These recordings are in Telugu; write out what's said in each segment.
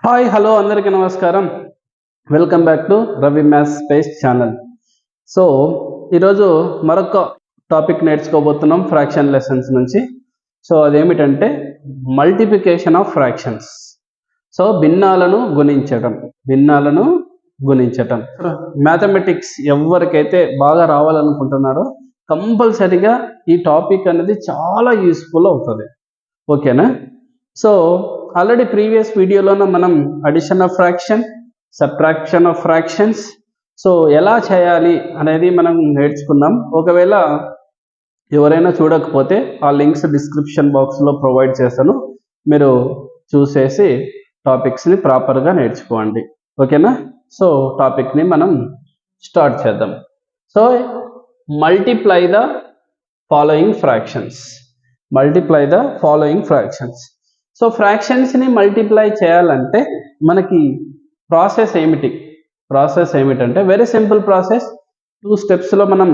హాయ్ హలో అందరికీ నమస్కారం. Welcome back to Ravi maths space channel. So ఈరోజు మరొక టాపిక్ నేర్చుకోబోతున్నాం ఫ్రాక్షన్ లెసన్స్ నుంచి. సో అదేమిటంటే మల్టిప్లికేషన్ ఆఫ్ ఫ్రాక్షన్స్. సో భిన్నాలను గుణించటం. మ్యాథమెటిక్స్ ఎవరికైతే బాగా రావాలనుకుంటున్నారో కంపల్సరిగా ఈ టాపిక్ అనేది చాలా యూస్ఫుల్ అవుతుంది. ఓకేనా? సో ఆల్రెడీ ప్రీవియస్ వీడియోలోనే మనం addition of fraction, subtraction of fractions so ఎలా చేయాలి అనేది మనం నేర్చుకున్నాం. ఒకవేళ ఎవరైనా చూడకపోతే ఆ లింక్స్ డిస్క్రిప్షన్ బాక్స్లో ప్రొవైడ్ చేస్తాను, మీరు చూసేసి టాపిక్స్ని ప్రాపర్గా నేర్చుకోండి. ఓకేనా? సో టాపిక్ని మనం స్టార్ట్ చేద్దాం. So multiply the following fractions. So ఫ్రాక్షన్స్ని మల్టిప్లై చేయాలంటే మనకి ప్రాసెస్ ఏమిటంటే వెరీ సింపుల్ ప్రాసెస్. 2 స్టెప్స్లో మనం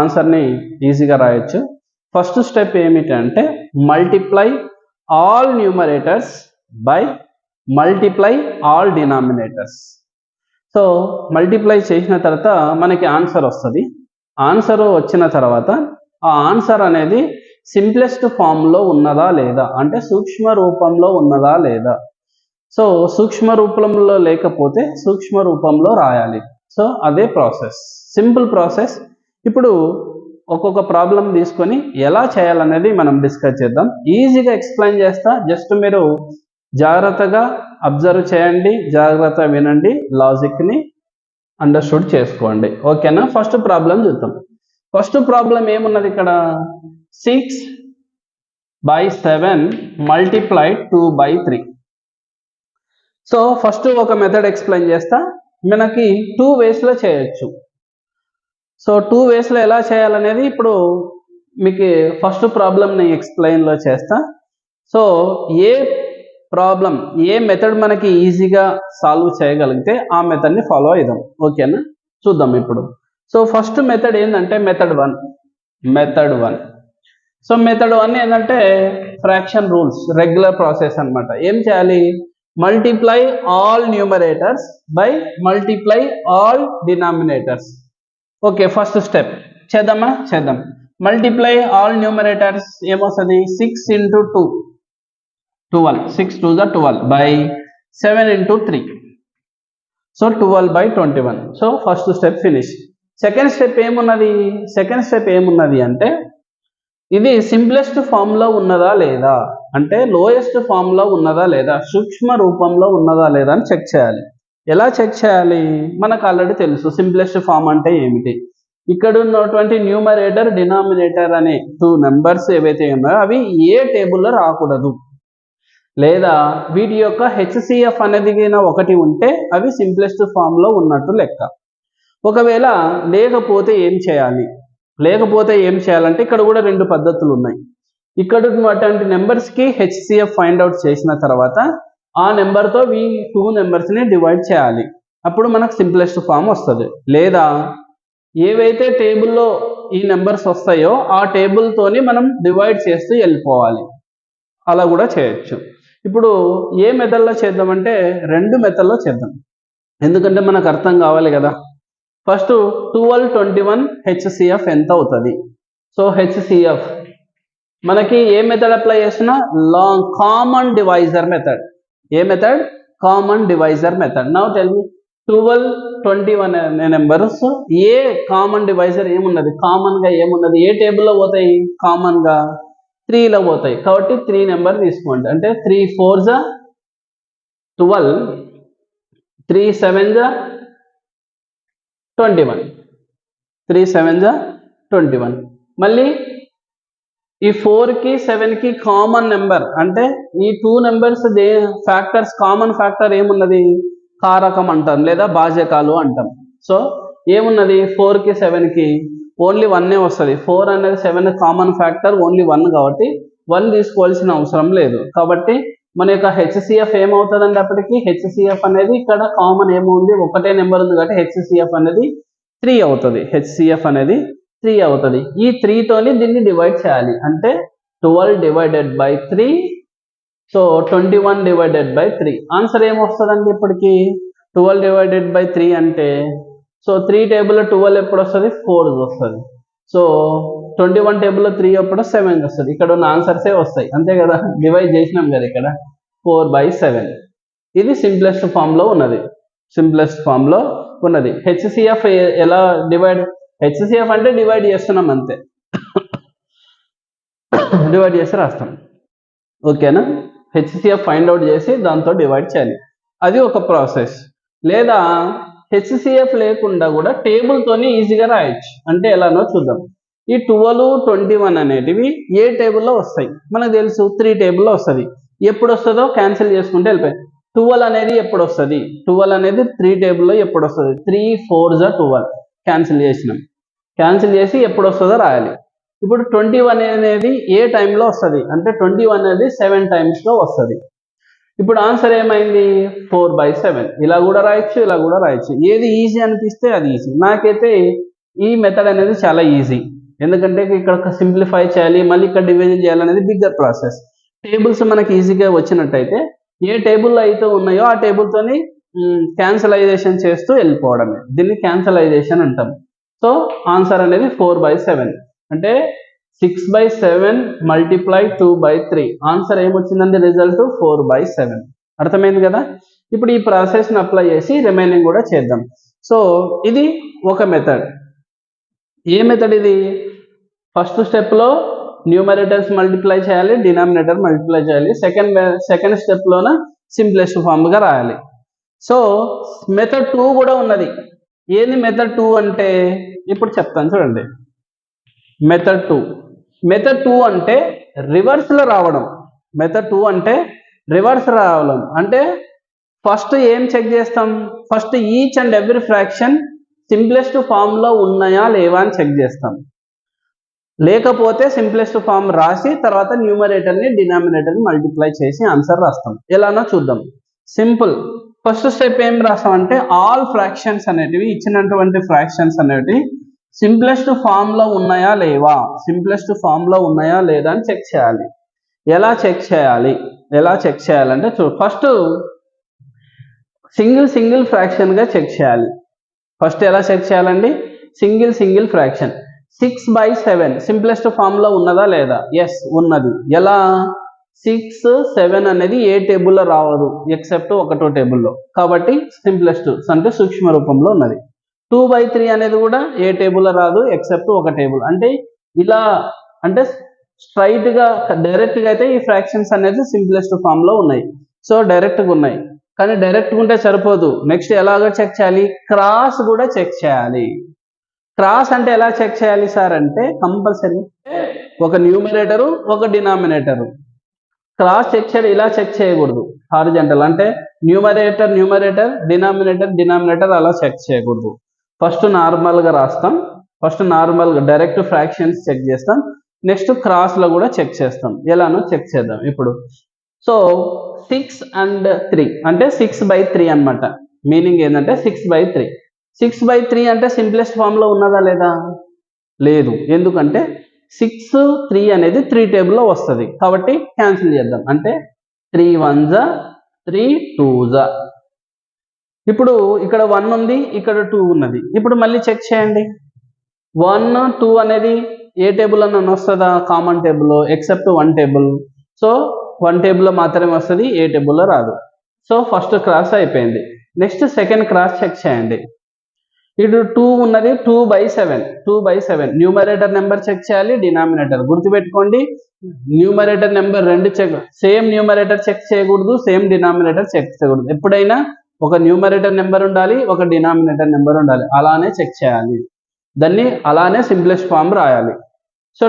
ఆన్సర్ని ఈజీగా రాయొచ్చు. ఫస్ట్ స్టెప్ ఏమిటంటే multiply all numerators by multiply all denominators. So multiply చేసిన తర్వాత మనకి ఆన్సర్ వస్తుంది. ఆన్సర్ వచ్చిన తర్వాత ఆ ఆన్సర్ అనేది సింప్లెస్ట్ ఫామ్లో ఉన్నదా లేదా, అంటే సూక్ష్మ రూపంలో ఉన్నదా లేదా. సో సూక్ష్మ రూపంలో లేకపోతే సూక్ష్మ రూపంలో రాయాలి. సో అదే ప్రాసెస్, సింపుల్ ప్రాసెస్. ఇప్పుడు ఒక్కొక్క ప్రాబ్లం తీసుకొని ఎలా చేయాలనేది మనం డిస్కస్ చేద్దాం. ఈజీగా ఎక్స్ప్లెయిన్ చేస్తా, జస్ట్ మీరు జాగ్రత్తగా అబ్జర్వ్ చేయండి, జాగ్రత్తగా వినండి, లాజిక్ని అండర్స్టూడ్ చేసుకోండి. ఓకేనా? ఫస్ట్ ప్రాబ్లం చూద్దాం. ఫస్ట్ ప్రాబ్లం ఏమున్నది ఇక్కడ, 6/7 మల్టిప్లైడ్ 2/3. సో ఫస్ట్ ఒక మెథడ్ ఎక్స్ప్లెయిన్ చేస్తా. మనకి 2 వేస్లో చేయొచ్చు. సో 2 వేస్లో ఎలా చేయాలనేది ఇప్పుడు మీకు ఫస్ట్ ప్రాబ్లంని ఎక్స్ప్లెయిన్లో చేస్తా. సో ఏ మెథడ్ మనకి ఈజీగా సాల్వ్ చేయగలిగితే ఆ మెథడ్ని ఫాలో అయిదాం. ఓకేనా? చూద్దాం ఇప్పుడు. సో ఫస్ట్ మెథడ్ ఏంటంటే మెథడ్ 1. సో మెథడ్ 1 ఏంటంటే ఫ్రాక్షన్ రూల్స్, రెగ్యులర్ ప్రాసెస్ అన్నమాట. ఏం చేయాలి? Multiply all numerators by multiply all denominators. Okay, first step చేద్దాం. మల్టిప్లై ఆల్ న్యూమరేటర్స్ ఏమొస్తుంది? 6 into 2 12, 6 2 is 12 by 7 into 3. So 12/21. So first step finish. Second step ఏమున్నది అంటే ఇది సింప్లెస్ట్ ఫామ్లో ఉన్నదా లేదా, అంటే లోయెస్ట్ ఫామ్లో ఉన్నదా లేదా, సూక్ష్మ రూపంలో ఉన్నదా లేదా అని చెక్ చేయాలి. ఎలా చెక్ చేయాలి? మనకు ఆల్రెడీ తెలుసు సింప్లెస్ట్ ఫామ్ అంటే ఏమిటి. ఇక్కడ ఉన్నటువంటి న్యూమరేటర్, డినామినేటర్ అనే 2 నెంబర్స్ ఏవైతే ఉన్నాయో అవి ఏ టేబుల్లో రాకూడదు, లేదా వీటి యొక్క హెచ్సిఎఫ్ అనేది ఒకటి ఉంటే అవి సింప్లెస్ట్ ఫామ్లో ఉన్నట్టు లెక్క. ఒకవేళ లేకపోతే ఏం చేయాలంటే ఇక్కడ కూడా 2 పద్ధతులు ఉన్నాయి. ఇక్కడ ఉన్నటువంటి నెంబర్స్కి హెచ్సిఎఫ్ ఫైండ్ అవుట్ చేసిన తర్వాత ఆ నెంబర్తో ఈ 2 నెంబర్స్ని డివైడ్ చేయాలి. అప్పుడు మనకు సింప్లెస్ట్ ఫామ్ వస్తుంది. లేదా ఏవైతే టేబుల్లో ఈ నెంబర్స్ వస్తాయో ఆ టేబుల్తోని మనం డివైడ్ చేస్తూ వెళ్ళిపోవాలి. అలా కూడా చేయొచ్చు. ఇప్పుడు ఏ మెథడ్లో చేద్దామంటే 2 మెథడ్లో చేద్దాం, ఎందుకంటే మనకు అర్థం కావాలి కదా. ఫస్ట్ 12 21 హెచ్సిఎఫ్ ఎంత అవుతుంది? సో హెచ్సిఎఫ్ మనకి ఏ మెథడ్ అప్లై చేస్తున్నా? Common divisor method. ఏ method? Common divisor method. Now tell me 12 21 అనే నెంబర్స్ ఏ కామన్ డివైజర్ ఏమున్నది? కామన్గా ఏమున్నది? ఏ టేబుల్లో పోతాయి? కామన్గా 3లో పోతాయి. కాబట్టి 3 నెంబర్ తీసుకోండి. అంటే 3 4s 12, 3 7s 21. మళ్ళీ ఈ 4కి 7కి కామన్ నెంబర్, అంటే ఈ 2 నెంబర్స్ ఫ్యాక్టర్స్ కామన్ ఫ్యాక్టర్ ఏమున్నది? కారకం అంటాం లేదా భాజకాలు అంటాం. సో ఏమున్నది? 4కి 7కి ఓన్లీ 1 వస్తుంది. 4 అనేది 7 కామన్ ఫ్యాక్టర్ ఓన్లీ 1 కాబట్టి 1 తీసుకోవాల్సిన అవసరం లేదు. కాబట్టి మన యొక్క హెచ్సిఎఫ్ ఏమవుతుందంటే అప్పటికి హెచ్సిఎఫ్ అనేది ఇక్కడ కామన్ ఏముంది? ఒకటే నెంబర్ ఉంది కాబట్టి హెచ్సిఎఫ్ అనేది 3 అవుతుంది. ఈ 3తోని దీన్ని డివైడ్ చేయాలి. అంటే 12 divided by 3 so 21 divided by 3 answer ఏమొస్తుందండి ఇప్పటికి 12 డివైడెడ్ బై 3 అంటే సో 3 టేబుల్లో 12 ఎప్పుడు వస్తుంది 4 వస్తుంది సో 21 టేబుల్లో 3 ఎప్పుడు 7 వస్తుంది ఇక్కడ ఉన్న ఆన్సర్సే వస్తాయి అంతే కదా డివైడ్ చేసినాం కదా ఇక్కడ 4/7 ఇది సింప్లెస్ట్ ఫామ్లో ఉన్నది హెచ్సిఎఫ్ ఎలా డివైడ్ హెచ్సిఎఫ్ అంటే డివైడ్ చేస్తున్నాం అంతే డివైడ్ చేసి రాస్తాం ఓకేనా హెచ్సిఎఫ్ ఫైండ్ అవుట్ చేసి దాంతో డివైడ్ చేయాలి అది ఒక ప్రాసెస్ లేదా హెచ్సిఎఫ్ లేకుండా కూడా టేబుల్తోనే ఈజీగా రాయొచ్చు అంటే ఎలానో చూద్దాం ఈ 12 21 అనేటివి ఏ టేబుల్లో వస్తాయి మనకు తెలుసు 3 టేబుల్లో వస్తుంది ఎప్పుడు వస్తుందో క్యాన్సిల్ చేసుకుంటే వెళ్ళిపోయి 12 అనేది ఎప్పుడు వస్తుంది 12 అనేది 3 టేబుల్లో ఎప్పుడు వస్తుంది 3 4 12 క్యాన్సిల్ చేసి ఎప్పుడు వస్తుందో రాయాలి ఇప్పుడు 21 అనేది ఏ టైంలో వస్తుంది అంటే 21 అనేది 7 టైమ్స్లో వస్తుంది ఇప్పుడు ఆన్సర్ ఏమైంది 4/7 ఇలా కూడా రాయొచ్చు ఇలా కూడా రాయొచ్చు ఏది ఈజీ అనిపిస్తే అది ఈజీ నాకైతే ఈ మెథడ్ అనేది చాలా ఈజీ ఎందుకంటే ఇక్కడ సింప్లిఫై చేయాలి మళ్ళీ ఇక్కడ డివిజన్ చేయాలనేది బిగ్గర్ ప్రాసెస్ టేబుల్స్ మనకి ఈజీగా వచ్చినట్టయితే ఏ టేబుల్లో అయితే ఉన్నాయో ఆ టేబుల్తోని క్యాన్సలైజేషన్ చేస్తూ వెళ్ళిపోవడమే దీన్ని క్యాన్సలైజేషన్ అంటాం సో ఆన్సర్ అనేది 4/7 అంటే 6/7 మల్టిప్లై 2/3 ఆన్సర్ ఏమొచ్చిందండి రిజల్ట్ 4/7 అర్థమైంది కదా ఇప్పుడు ఈ ప్రాసెస్ని అప్లై చేసి రిమైనింగ్ కూడా చేద్దాం సో ఇది ఒక మెథడ్ ఏ మెథడ్ ఇది ఫస్ట్ స్టెప్లో న్యూమరేటర్స్ మల్టిప్లై చేయాలి డినామినేటర్ మల్టిప్లై చేయాలి సెకండ్ స్టెప్లోన సింప్లెస్ట్ ఫామ్గా రాయాలి సో మెథడ్ 2 కూడా ఉన్నది ఏంది మెథడ్ 2 అంటే ఇప్పుడు చెప్తాను చూడండి మెథడ్ 2 అంటే రివర్స్లో రావడం అంటే ఫస్ట్ ఏం చెక్ చేస్తాం first each and every fraction simplest ఫామ్లో ఉన్నాయా లేవా అని చెక్ చేస్తాం లేకపోతే సింప్లెస్ట్ ఫామ్ రాసి తర్వాత న్యూమరేటర్ని డినామినేటర్ని మల్టిప్లై చేసి ఆన్సర్ రాస్తాం ఎలానో చూద్దాం సింపుల్ ఫస్ట్ స్టెప్ ఏం రాస్తామంటే ఆల్ ఫ్రాక్షన్స్ అనేటివి ఇచ్చినటువంటి ఫ్రాక్షన్స్ అనేటివి సింప్లెస్ట్ ఫామ్లో ఉన్నాయా లేదా అని చెక్ చేయాలి ఎలా చెక్ చేయాలంటే ఫస్ట్ సింగిల్ ఫ్రాక్షన్గా చెక్ చేయాలి ఫస్ట్ ఎలా చెక్ చేయాలండి సింగిల్ ఫ్రాక్షన్ 6/7 సింప్లెస్ట్ ఫామ్లో ఉన్నదా లేదా ఎస్ ఉన్నది ఎలా 6 7 అనేది ఏ టేబుల్లో రావదు ఎక్సెప్ట్ ఒకటో టేబుల్లో కాబట్టి సింప్లెస్ట్ అంటే సూక్ష్మ రూపంలో ఉన్నది 2/3 అనేది కూడా ఏ టేబుల్లో రాదు ఎక్సెప్ట్ ఒక టేబుల్ అంటే ఇలా అంటే స్ట్రైట్గా డైరెక్ట్గా అయితే ఈ ఫ్రాక్షన్స్ అనేది సింప్లెస్ట్ ఫామ్లో ఉన్నాయి సో డైరెక్ట్గా ఉన్నాయి కానీ డైరెక్ట్గా ఉంటే సరిపోదు నెక్స్ట్ ఎలాగో చెక్ చేయాలి క్రాస్ కూడా చెక్ చేయాలి క్రాస్ అంటే ఎలా చెక్ చేయాలి సార్ అంటే కంపల్సరీ ఒక న్యూమరేటరు ఒక డినామినేటరు క్రాస్ చెక్ చేయడం ఇలా చెక్ చేయకూడదు హారిజంటల్ అంటే న్యూమరేటర్ డినామినేటర్ అలా చెక్ చేయకూడదు ఫస్ట్ నార్మల్గా రాస్తాం డైరెక్ట్ ఫ్రాక్షన్స్ చెక్ చేస్తాం నెక్స్ట్ క్రాస్లో కూడా చెక్ చేస్తాం ఎలానో చెక్ చేద్దాం ఇప్పుడు సో 6 and 3 అంటే 6/3 అనమాట మీనింగ్ ఏంటంటే 6/3 అంటే సింప్లెస్ట్ ఫామ్లో ఉన్నదా లేదా లేదు ఎందుకంటే 6 3 అనేది 3 టేబుల్లో వస్తుంది కాబట్టి క్యాన్సిల్ చేద్దాం అంటే 3 1 3 2 ఇప్పుడు ఇక్కడ 1 ఉంది ఇక్కడ 2 ఉన్నది ఇప్పుడు మళ్ళీ చెక్ చేయండి 1 2 అనేది ఏ టేబుల్ అన్న వస్తుందా కామన్ టేబుల్లో ఎక్సెప్ట్ 1 టేబుల్ సో 1 టేబుల్లో మాత్రమే వస్తుంది ఏ టేబుల్లో రాదు సో ఫస్ట్ క్రాస్ అయిపోయింది నెక్స్ట్ సెకండ్ క్రాస్ చెక్ చేయండి ఇటు 2 ఉన్నది 2/7 న్యూమరేటర్ నెంబర్ చెక్ చేయాలి డినామినేటర్ గుర్తుపెట్టుకోండి న్యూమరేటర్ నెంబర్ రెండు చెక్ సేమ్ న్యూమరేటర్ చెక్ చేయకూడదు సేమ్ డినామినేటర్ చెక్ చేయకూడదు ఎప్పుడైనా ఒక న్యూమరేటర్ నెంబర్ ఉండాలి ఒక డినామినేటర్ నెంబర్ ఉండాలి అలానే చెక్ చేయాలి దాన్ని అలానే సింప్లెస్ట్ ఫామ్ రాయాలి సో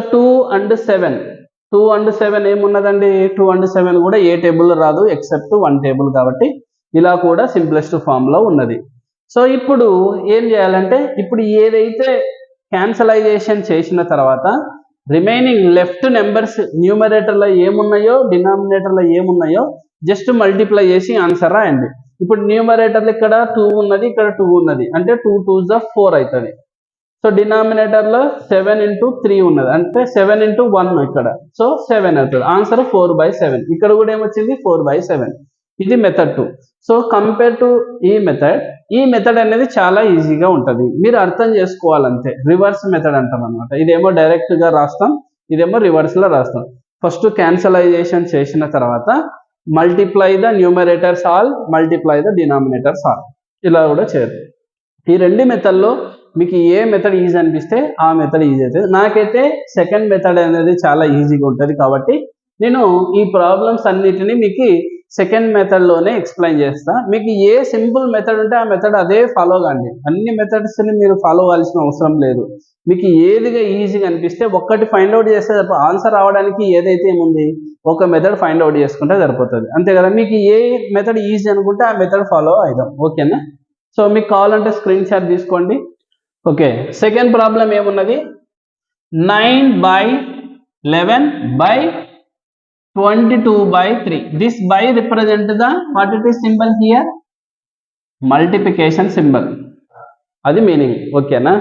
2 and 7 ఏమున్నదండి 2 and 7 కూడా ఏ టేబుల్లో రాదు ఎక్సెప్ట్ 1 టేబుల్ కాబట్టి ఇలా కూడా సింప్లెస్ట్ ఫామ్లో ఉన్నది సో ఇప్పుడు ఏం చేయాలంటే ఇప్పుడు ఏదైతే క్యాన్సలైజేషన్ చేసిన తర్వాత రిమైనింగ్ లెఫ్ట్ నెంబర్స్ న్యూమరేటర్లో ఏమున్నాయో డినామినేటర్లో ఏమున్నాయో జస్ట్ మల్టిప్లై చేసి ఆన్సర్ రాయండి ఇప్పుడు న్యూమరేటర్లో ఇక్కడ 2 ఉన్నది ఇక్కడ 2 ఉన్నది అంటే 2 2 4 అవుతుంది సో డినామినేటర్లో 7 into 3 ఉన్నది, అంటే 7 into 1 ఇక్కడ, సో 7 అవుతుంది. ఆన్సర్ 4/7. ఇక్కడ కూడా ఏమొచ్చింది 4/7. ఇది మెథడ్ 2. సో కంపేర్ టు ఈ మెథడ్ అనేది చాలా ఈజీగా ఉంటుంది, మీరు అర్థం చేసుకోవాలంతే. రివర్స్ మెథడ్ అంటాం అనమాట. ఇదేమో డైరెక్ట్గా రాస్తాం, ఇదేమో రివర్స్లో రాస్తాం. ఫస్ట్ క్యాన్సలైజేషన్ చేసిన తర్వాత multiply the numerators all, multiply the denominators all, ఇలా కూడా చేయరు. ఈ రెండు మెథడ్లో మీకు ఏ మెథడ్ ఈజీ అనిపిస్తే ఆ మెథడ్ ఈజీ అవుతుంది. నాకైతే సెకండ్ మెథడ్ అనేది చాలా ఈజీగా ఉంటుంది, కాబట్టి నేను ఈ ప్రాబ్లమ్స్ అన్నిటినీ మీకు సెకండ్ మెథడ్లోనే ఎక్స్ప్లెయిన్ చేస్తా. మీకు ఏ సింపుల్ మెథడ్ ఉంటే ఆ మెథడ్ అదే ఫాలో కాండి, అన్ని మెథడ్స్ని మీరు ఫాలో అవ్వాల్సిన అవసరం లేదు. మీకు ఏదిగా ఈజీగా అనిపిస్తే ఒక్కటి ఫైండ్ అవుట్ చేస్తే ఆన్సర్ రావడానికి ఏదైతే ఏముంది ఒక మెథడ్ ఫైండ్ అవుట్ చేసుకుంటే సరిపోతుంది, అంతే కదా. మీకు ఏ మెథడ్ ఈజీ అనుకుంటే ఆ మెథడ్ ఫాలో అవుదాం, ఓకేనా. సో మీకు కావాలంటే స్క్రీన్ షాట్ తీసుకోండి. ఓకే, సెకండ్ ప్రాబ్లం ఏమున్నది, 9/11/22/3. This by represent the what it is symbol here, multiplication symbol, అది మీనింగ్, ఓకేనా.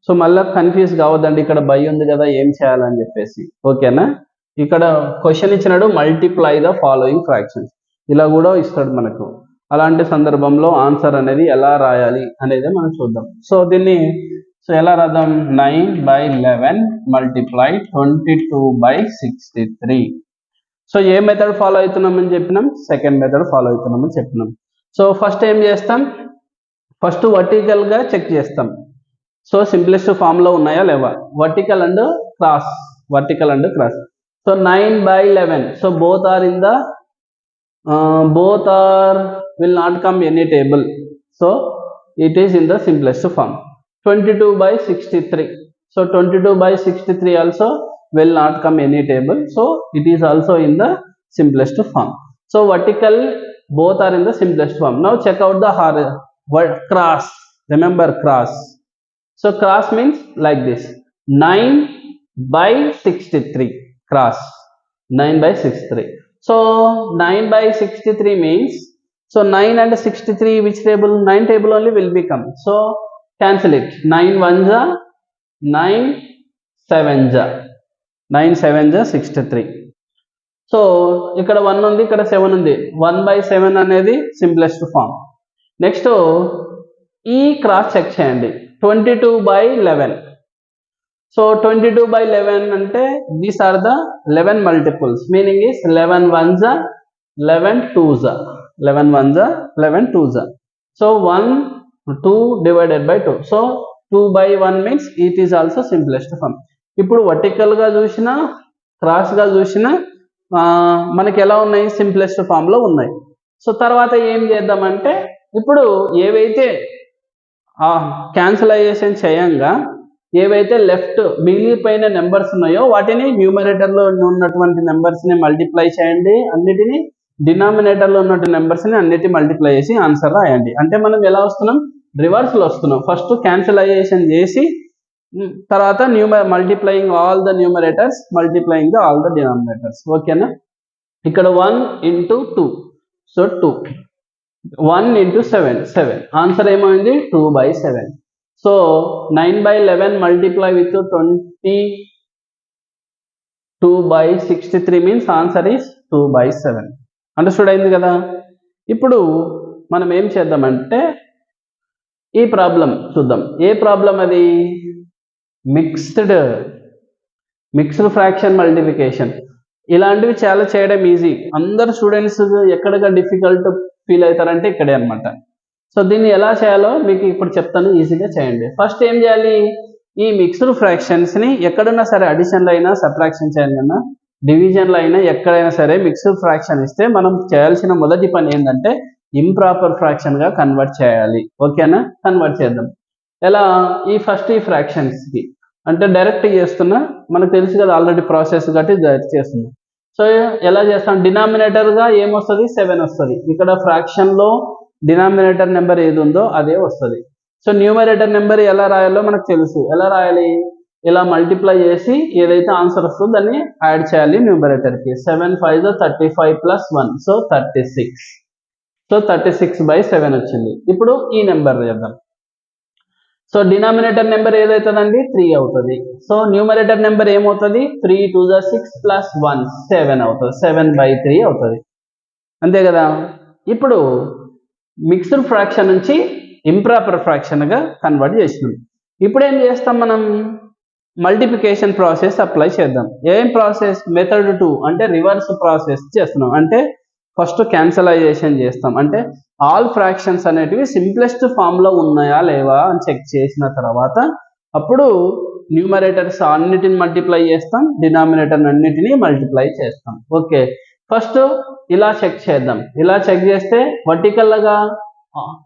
సో మళ్ళీ కన్ఫ్యూజ్ కావద్దండి, ఇక్కడ బై ఉంది కదా ఏం చేయాలని చెప్పేసి, ఓకేనా. ఇక్కడ క్వశ్చన్ ఇచ్చినాడు మల్టిప్లై ద ఫాలోయింగ్ ఫ్రాక్షన్స్, ఇలా కూడా ఇస్తాడు మనకు. అలాంటి సందర్భంలో ఆన్సర్ అనేది ఎలా రాయాలి అనేది మనం చూద్దాం. సో దీన్ని ఎలా రాద్దాం, 9/11 multiply 22/63. సో ఏ మెథడ్ ఫాలో అవుతున్నామని చెప్పినాం, సెకండ్ మెథడ్ ఫాలో అవుతున్నామని చెప్పినాం. సో ఫస్ట్ ఏం చేస్తాం, ఫస్ట్ వర్టికల్గా చెక్ చేస్తాం. సో సింప్లెస్ట్ ఫామ్లో ఉన్నాయా లేవా, vertical and cross. So 9/11, so both are will not come any table, so it is in the simplest form. 22/63, so 22/63 also will not come any table, so it is also in the simplest form. So vertical both are in the simplest form. Now check out the cross. Remember cross. So cross means like this, 9/63 cross, 9/63. So 9/63 means, so 9 and 63 which table, 9 table only will become, so cancel it. 9 1s are 9 7s are 9 7s are 63. So ఇక్కడ 1 ఉంది, ఇక్కడ 7 ఉంది, 1/7 అనేది సింప్లెస్ట్ ఫామ్. నెక్స్ట్ ఈ క్రాస్ చెక్ చేయండి, 22/11. సో 22/11 అంటే these are the 11 multiples, meaning is 11 1s are 11 2s are 11 1s are 11 2s are. So 1 2 divided by 2, so 2/1 means it is also simplest form. ఇప్పుడు వర్టికల్గా చూసినా క్రాస్గా చూసినా మనకి ఎలా ఉన్నాయి, సింప్లెస్ట్ ఫామ్లో ఉన్నాయి. సో తర్వాత ఏం చేద్దామంటే, ఇప్పుడు ఏవైతే క్యాన్సలైజేషన్ చేయంగా ఏవైతే లెఫ్ట్ మిగిలిపోయిన నెంబర్స్ ఉన్నాయో వాటిని న్యూమరేటర్లో ఉన్నటువంటి నెంబర్స్ని మల్టిప్లై చేయండి, అన్నిటినీ డినామినేటర్లో ఉన్నటువంటి నెంబర్స్ని అన్నిటి మల్టిప్లై చేసి ఆన్సర్ రాయండి. అంటే మనం ఎలా వస్తున్నాం, రివర్స్లో వస్తున్నాం. ఫస్ట్ క్యాన్సలైజేషన్ చేసి తర్వాత multiplying all the numerators, multiplying all the denominators, ఓకేనా. ఇక్కడ 1 into 2, సో 2, 1 into 7 7, ఆన్సర్ ఏమైంది 2/7. So 9/11 multiply with 22/63 means answer is 2/7. Understood అయింది కదా. ఇప్పుడు మనం ఏం చేద్దామంటే ఈ ప్రాబ్లం చూద్దాం. ఏ ప్రాబ్లం అది, మిక్స్డ్ ఫ్రాక్షన్ మల్టిప్లికేషన్. ఇలాంటివి చాలా చేయడం ఈజీ, అందరు స్టూడెంట్స్ ఎక్కడగా డిఫికల్ట్ ఫీల్ అవుతారంటే ఇక్కడే అనమాట. సో దీన్ని ఎలా చేయాలో మీకు ఇప్పుడు చెప్తాను, ఈజీగా చేయండి. ఫస్ట్ ఏం చేయాలి, ఈ మిక్స్డ్ ఫ్రాక్షన్స్ని ఎక్కడున్నా సరే, అడిషన్లో అయినా సబ్ట్రాక్షన్ చేయాలన్నా డివిజన్లో అయినా ఎక్కడైనా సరే మిక్స్డ్ ఫ్రాక్షన్ ఇస్తే మనం చేయాల్సిన మొదటి పని ఏంటంటే ఇంప్రాపర్ ఫ్రాక్షన్గా కన్వర్ట్ చేయాలి, ఓకేనా. కన్వర్ట్ చేద్దాం ఎలా, ఈ ఫ్రాక్షన్స్కి అంటే డైరెక్ట్ చేస్తున్నా, మనకు తెలుసు కదా ఆల్రెడీ ప్రాసెస్ కాబట్టి డైరెక్ట్ చేస్తున్నా. సో ఎలా చేస్తాం, డినామినేటర్గా ఏమొస్తుంది 7 వస్తుంది, ఇక్కడ ఫ్రాక్షన్లో డినామినేటర్ నెంబర్ ఏది ఉందో అదే వస్తుంది. సో న్యూమరేటర్ నెంబర్ ఎలా రాయాలో మనకు తెలుసు, ఎలా రాయాలి, ఇలా మల్టిప్లై చేసి ఏదైతే ఆన్సర్ వస్తుందో దాన్ని యాడ్ చేయాలి న్యూమరేటర్కి. 7 5 35 + 1, సో 36. సో 36/7 వచ్చింది. ఇప్పుడు ఈ నెంబర్ చేద్దాం. సో డినామినేటర్ నెంబర్ ఏదైతుందండి 3 అవుతుంది. సో న్యూమరేటర్ నెంబర్ ఏమవుతుంది 3 2 6 ప్లస్ 1 7 అవుతుంది. 7/3 అవుతుంది, అంతే కదా. ఇప్పుడు మిక్స్డ్ ఫ్రాక్షన్ నుంచి ఇంప్రాపర్ ఫ్రాక్షన్గా కన్వర్ట్ చేసినాం. ఇప్పుడు ఏం చేస్తాం మనం, మల్టిప్లికేషన్ ప్రాసెస్ అప్లై చేద్దాం. ఏం ప్రాసెస్, మెథడ్ 2 అంటే రివర్స్ ప్రాసెస్ చేస్తున్నాం. అంటే ఫస్ట్ క్యాన్సలైజేషన్ చేస్తాం. అంటే ఆల్ ఫ్రాక్షన్స్ అనేటివి సింప్లెస్ట్ ఫామ్లో ఉన్నాయా లేవా అని చెక్ చేసిన తర్వాత అప్పుడు న్యూమరేటర్స్ అన్నిటిని మల్టిప్లై చేస్తాం, డినామినేటర్ అన్నిటిని మల్టిప్లై చేస్తాం. ఓకే, ఫస్ట్ ఇలా చెక్ చేద్దాం. ఇలా చెక్ చేస్తే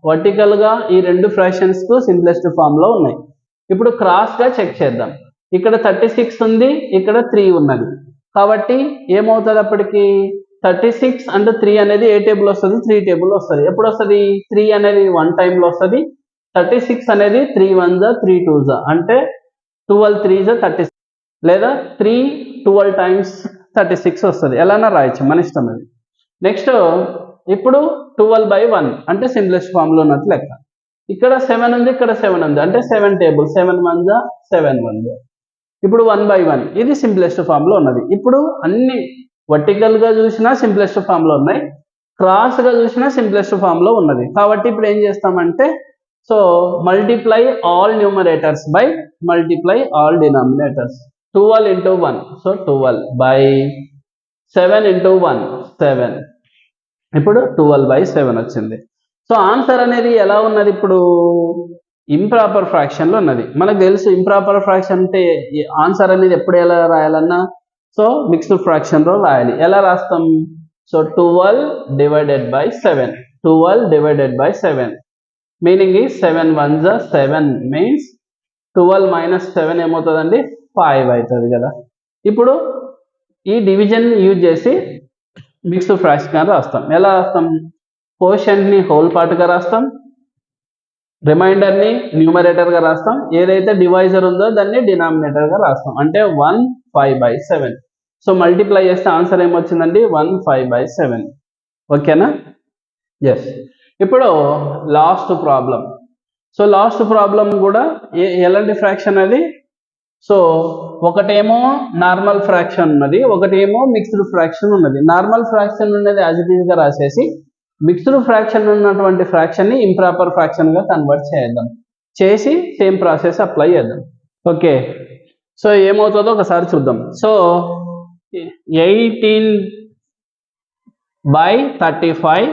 వర్టికల్గా ఈ రెండు ఫ్రాక్షన్స్ సింప్లెస్ట్ ఫామ్లో ఉన్నాయి. ఇప్పుడు క్రాస్గా చెక్ చేద్దాం. ఇక్కడ 36 ఉంది, ఇక్కడ 3 ఉన్నది. కాబట్టి ఏమవుతుంది అప్పటికి 36 అండ్ 3 అనేది ఏ టేబుల్ వస్తుంది, 3 టేబుల్ వస్తుంది. ఎప్పుడు వస్తుంది, 3 అనేది 1 టైంలో వస్తుంది. 36 అనేది 3 1 3 2 అంటే 12 3 36 లేదా 3 12 టైమ్స్ 36 వస్తుంది. ఎలానా రాయొచ్చు, మన ఇష్టం అది. నెక్స్ట్ ఇప్పుడు 12/1 అంటే సింప్లెస్ట్ ఫామ్లో ఉన్నట్టు లెక్క. ఇక్కడ 7 ఉంది, ఇక్కడ 7 ఉంది అంటే 7 టేబుల్, 7 1 7 1. ఇప్పుడు 1/1 ఇది సింప్లెస్ట్ ఫామ్లో ఉన్నది. ఇప్పుడు అన్ని వర్టికల్గా చూసినా సింప్లెస్ట్ ఫామ్లో ఉన్నాయి, క్రాస్గా చూసినా సింప్లెస్ట్ ఫామ్లో ఉన్నది. కాబట్టి ఇప్పుడు ఏం చేస్తామంటే, so multiply all numerators by multiply all denominators. 12 into 1 so 12/7 into 1 7. ఇప్పుడు 12/7 వచ్చింది. సో ఆన్సర్ అనేది ఎలా ఉన్నది, ఇప్పుడు ఇంప్రాపర్ ఫ్రాక్షన్లో ఉన్నది. మనకు తెలుసు ఇంప్రాపర్ ఫ్రాక్షన్ అంటే ఆన్సర్ అనేది ఎప్పుడు ఎలా రాయాలన్నా సో మిక్స్డ్ ఫ్రాక్షన్లో రాయాలి. ఎలా రాస్తాం, so 12 divided by 7, 12 divided by 7 meaning 7 1 7 means 12 minus 7 ఏమవుతుందండి 5 అవుతుంది కదా. ఇప్పుడు ఈ డివిజన్ యూజ్ చేసి మిక్స్డ్ ఫ్రాక్షన్ రాస్తాం. ఎలా రాస్తాం, కోషెంట్ని హోల్ పార్ట్గా రాస్తాం, రిమైండర్ని న్యూమరేటర్గా రాస్తాం, ఏదైతే డివైజర్ ఉందో దాన్ని డినామినేటర్గా రాస్తాం. అంటే 1 5/7. సో మల్టిప్లై చేస్తే ఆన్సర్ ఏమొచ్చిందండి 1 5/7. ఓకేనా, ఎస్. ఇప్పుడు last problem. So last problem కూడా ఎలాంటి ఫ్రాక్షన్ అది, సో ఒకటేమో నార్మల్ ఫ్రాక్షన్ ఉన్నది, ఒకటేమో మిక్స్డ్ ఫ్రాక్షన్ ఉన్నది. నార్మల్ ఫ్రాక్షన్ ఉన్నది యాజ్ ఇట్ ఈస్గా రాసేసి మిక్స్డ్ ఫ్రాక్షన్ ఉన్నటువంటి ఫ్రాక్షన్ని ఇంప్రాపర్ ఫ్రాక్షన్గా కన్వర్ట్ చేద్దాం. చేసి సేమ్ ప్రాసెస్ అప్లై చేద్దాం. ఓకే, సో ఏమవుతుందో ఒకసారి చూద్దాం. సో 18/35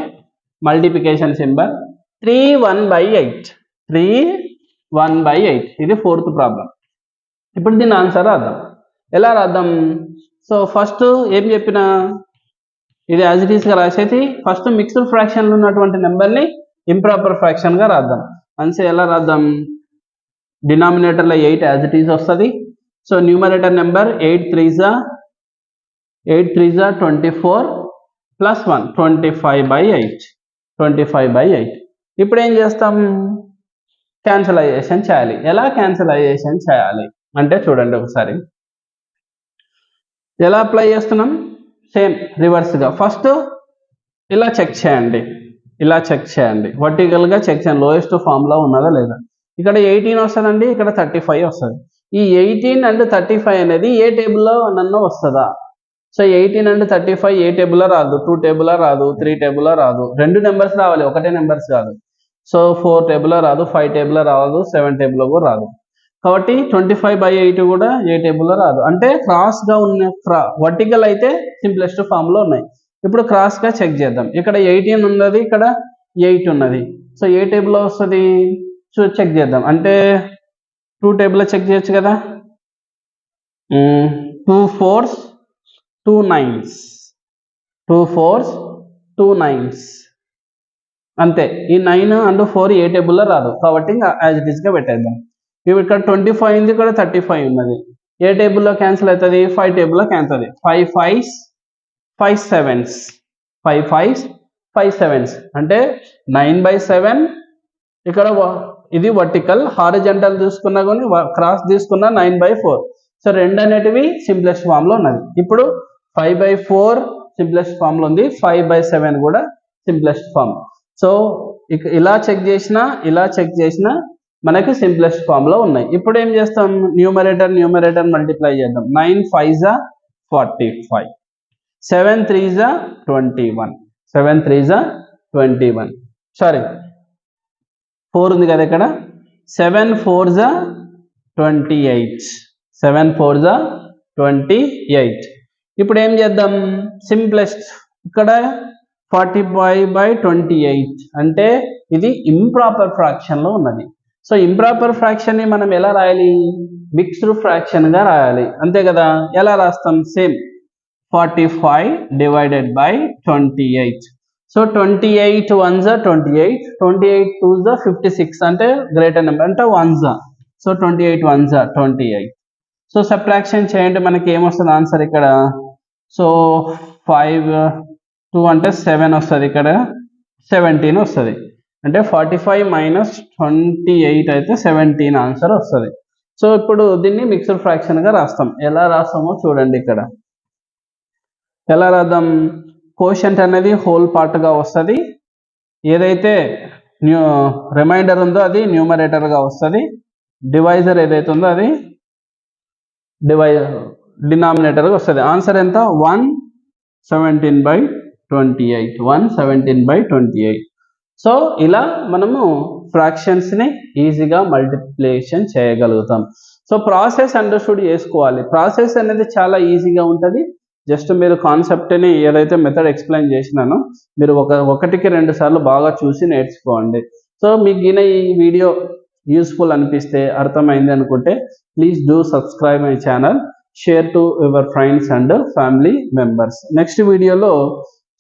మల్టిప్లికేషన్ సింబల్ 3 1/8, 3 1/8 ఇది 4th ప్రాబ్లం. ఇప్పుడు దీని ఆన్సర్ రాద్దాం. ఎలా రాద్దాం, సో ఫస్ట్ ఏం చెప్పినా ఇది యాజ్ ఇట్ ఈస్గా రాసేసి ఫస్ట్ మిక్స్డ్ ఫ్రాక్షన్లో ఉన్నటువంటి నెంబర్ని ఇంప్రాపర్ ఫ్రాక్షన్గా రాద్దాం. అంటే ఎలా రాద్దాం, డినామినేటర్లో 8 యాజ్ ఇట్ ఈస్ వస్తుంది. So numerator number 8 3 24 plus 1 25/8, 25/8. ఇప్పుడు ఏం చేస్తాం, క్యాన్సలైజేషన్ చేయాలి. ఎలా క్యాన్సలైజేషన్ చేయాలి అంటే చూడండి ఒకసారి ఎలా అప్లై చేస్తున్నాం, సేమ్ రివర్స్గా. ఫస్ట్ ఇలా చెక్ చేయండి, వర్టికల్గా చెక్ చేయండి లోయెస్ట్ ఫామ్లో ఉన్నదా లేదా. ఇక్కడ 18 వస్తుందండి, ఇక్కడ 35 వస్తుంది. ఈ 18 and 35 అనేది ఏ టేబుల్లో నన్ను వస్తుందా, సో 18 and 35 ఏ టేబుల్లో రాదు, 2 టేబుల్లో రాదు, 3 టేబుల్లో రాదు, 2 నెంబర్స్ రావాలి, ఒకటే నెంబర్స్ కాదు. సో 4 టేబుల్లో రాదు, 5 టేబుల్లో రాదు, 7 టేబుల్లో కూడా రాదు. కాబట్టి 25/8 కూడా ఏ టేబుల్లో రాదు. అంటే క్రాస్గా ఉన్న వర్టికల్ అయితే సింప్లెస్ట్ ఫామ్లో ఉన్నాయి. ఇప్పుడు క్రాస్గా చెక్ చేద్దాం. ఇక్కడ 18 ఉన్నది, ఇక్కడ 8 ఉన్నది. సో ఏ టేబుల్లో వస్తుంది చెక్ చేద్దాం. అంటే 2 టేబుల్లో చెక్ చేయొచ్చు కదా. 2 4s 2 9s, 2 4s 2 9s అంతే. ఈ 9 and 4 ఏ టేబుల్లో రాదు కాబట్టి ఇంకా యాజ్ ఇట్ ఈస్గా పెట్టేద్దాం. ఇక్కడ 25 ఉంది, ఇక్కడ 35 ఉన్నది. ఏ టేబుల్లో క్యాన్సిల్ అవుతుంది, 5 టేబుల్లో క్యాన్సిల్ అవుతుంది. 5 5s 5 7s, 5 5s 5 7s అంటే 9/7. ఇక్కడ ఇది వర్టికల్, హారిజంటల్ తీసుకున్నా కానీ క్రాస్ తీసుకున్నా 9/4. సో 2 అనేటివి సింప్లెస్ట్ ఫామ్లో ఉన్నది. ఇప్పుడు 5/4 సింప్లెస్ట్ ఫామ్లో ఉంది, 5/7 కూడా సింప్లెస్ట్ ఫామ్. సో ఇలా చెక్ చేసినా మనకి సింప్లెస్ట్ ఫామ్లో ఉన్నాయి. ఇప్పుడు ఏం చేస్తాం, న్యూమరేటర్ మల్టిప్లై చేద్దాం. 9 5 45, 7 3 21, 7 3 21, సారీ 4 ఉంది కదా ఇక్కడ, 7 4 28, 7 4 28. ఇప్పుడు ఏం చేద్దాం, సింప్లెస్ట్ ఇక్కడ 45/28 అంటే ఇది ఇంప్రాపర్ ఫ్రాక్షన్లో ఉన్నది. సో ఇంప్రాపర్ ఫ్రాక్షన్ని మనం ఎలా రాయాలి, మిక్స్డ్ ఫ్రాక్షన్గా రాయాలి, అంతే కదా. ఎలా రాస్తాం, సేమ్ 45/28. సో 28 1 28, 28 2 56 అంటే గ్రేటర్ నెంబర్ అంటే 1 సో 28 1 28. సో సబ్ట్రాక్షన్ చేయండి, మనకి ఏమొస్తుంది ఆన్సర్ ఇక్కడ. సో 5 2 అంటే 7 వస్తుంది, ఇక్కడ 17 వస్తుంది. అంటే 45 - 28 అయితే 17 ఆన్సర్ వస్తుంది. సో ఇప్పుడు దీన్ని మిక్స్డ్ ఫ్రాక్షన్గా రాస్తాం. ఎలా రాస్తామో చూడండి ఇక్కడ. ఎలా రాద్దాం, కోషంట్ అనేది హోల్ పార్ట్గా వస్తుంది, ఏదైతే రిమైండర్ ఉందో అది న్యూమరేటర్గా వస్తుంది, డివైజర్ ఏదైతే ఉందో అది డినామినేటర్గా వస్తుంది. ఆన్సర్ ఎంత, 117/28, 117/28. సో ఇలా మనము ఫ్రాక్షన్స్ని ఈజీగా మల్టిప్లికేషన్ చేయగలుగుతాం. సో ప్రాసెస్ అండర్స్టూడ్ చేసుకోవాలి. ప్రాసెస్ అనేది చాలా ఈజీగా ఉంటుంది. జస్ట్ మీరు కాన్సెప్ట్ని ఏదైతే మెథడ్ ఎక్స్ప్లెయిన్ చేసినానో మీరు ఒకటికి 2 సార్లు బాగా చూసి నేర్చుకోండి. సో మీకు ఈ వీడియో యూస్ఫుల్ అనిపిస్తే, అర్థమైంది అనుకుంటే please do subscribe my channel, share to your friends and family members. Next వీడియోలో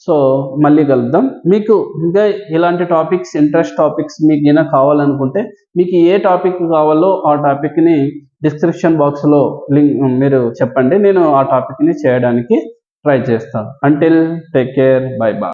సో మళ్ళీ కలుద్దాం. మీకు ఇంకా ఇలాంటి టాపిక్స్, ఇంట్రెస్ట్ టాపిక్స్ మీకు ఏమైనా కావాలనుకుంటే, మీకు ఏ టాపిక్ కావాలో ఆ టాపిక్ని డిస్క్రిప్షన్ బాక్స్లో లింక్ మీరు చెప్పండి, నేను ఆ టాపిక్ని చేయడానికి ట్రై చేస్తాను. Until take care, bye bye.